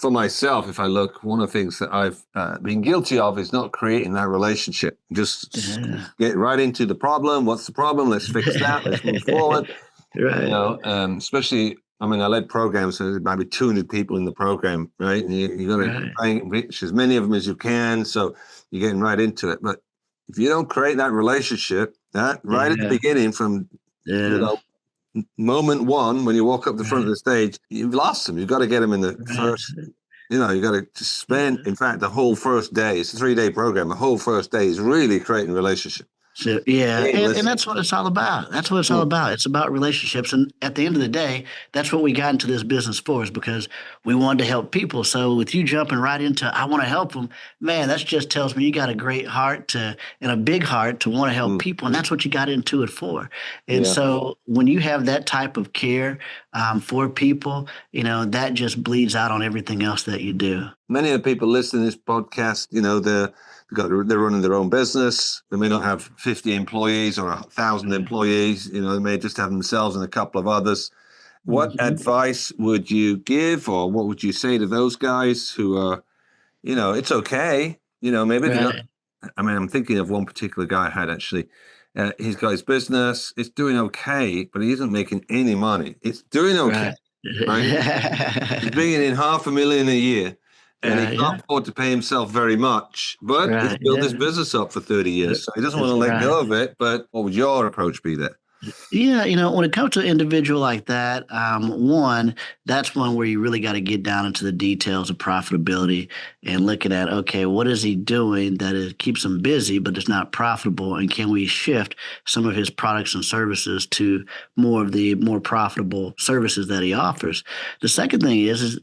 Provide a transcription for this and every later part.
for myself, if I look, one of the things that I've been guilty of is not creating that relationship. Just Yeah. get right into the problem. What's the problem? Let's fix that. Let's move forward. Right. Especially, I mean, I led programs, so there's maybe 200 people in the program, right? And you got to Right. try and reach as many of them as you can. So you're getting right into it. But if you don't create that relationship, that right at the Yeah. beginning, from Yeah. moment one, when you walk up the front of Right. the stage, you've lost them. You've got to get them in the Right. first. You got to spend. In fact, the whole first day. It's a 3-day program. The whole first day is really creating relationship. So yeah, Hey, and listen. that's what it's all about. That's what it's all Mm, about. It's about relationships. And at the end of the day, that's what we got into this business for, is because we wanted to help people. So with you jumping right into I want to help them, man, that just tells me you got a great heart to and a big heart to want to help mm, people. And that's what you got into it for. And yeah. so when you have that type of care for people, that just bleeds out on everything else that you do. Many of the people listening to this podcast, they're running their own business. They may not have 50 employees or 1,000 employees. They may just have themselves and a couple of others. What Mhm. advice would you give, or what would you say to those guys who are, it's okay. Maybe they're not. Right. I mean, I'm thinking of one particular guy I had actually. He's got his business. It's doing okay, but he isn't making any money. It's doing okay, Right. right? He's bringing in $500,000 a year, and he Right. can't Yeah. afford to pay himself very much. But he's Right. built his Yeah. business up for 30 years, so he doesn't want to That's let right. go of it. But what would your approach be there? Yeah, when it comes to an individual like that, one, that's one where you really got to get down into the details of profitability and looking at, okay, what is he doing that keeps him busy, but it's not profitable? And can we shift some of his products and services to more of the more profitable services that he offers? The second thing is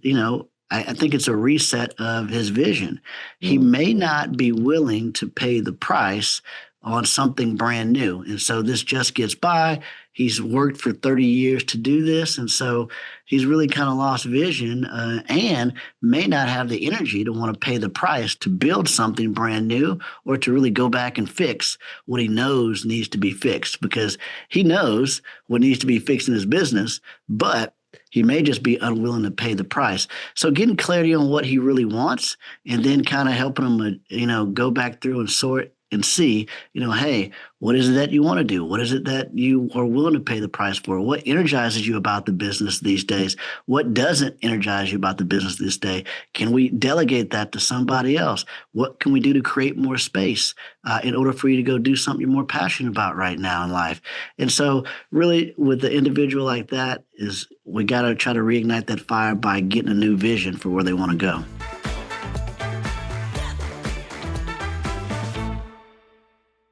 I think it's a reset of his vision. He Mm, may not be willing to pay the price on something brand new. And so this just gets by. He's worked for 30 years to do this. And so he's really kind of lost vision and may not have the energy to want to pay the price to build something brand new or to really go back and fix what he knows needs to be fixed, because he knows what needs to be fixed in his business, but he may just be unwilling to pay the price. So getting clarity on what he really wants and then kind of helping him, go back through and sort and see, hey, what is it that you want to do? What is it that you are willing to pay the price for? What energizes you about the business these days? What doesn't energize you about the business this day? Can we delegate that to somebody else? What can we do to create more space in order for you to go do something you're more passionate about right now in life? And so really with the individual like that is we got to try to reignite that fire by getting a new vision for where they want to go.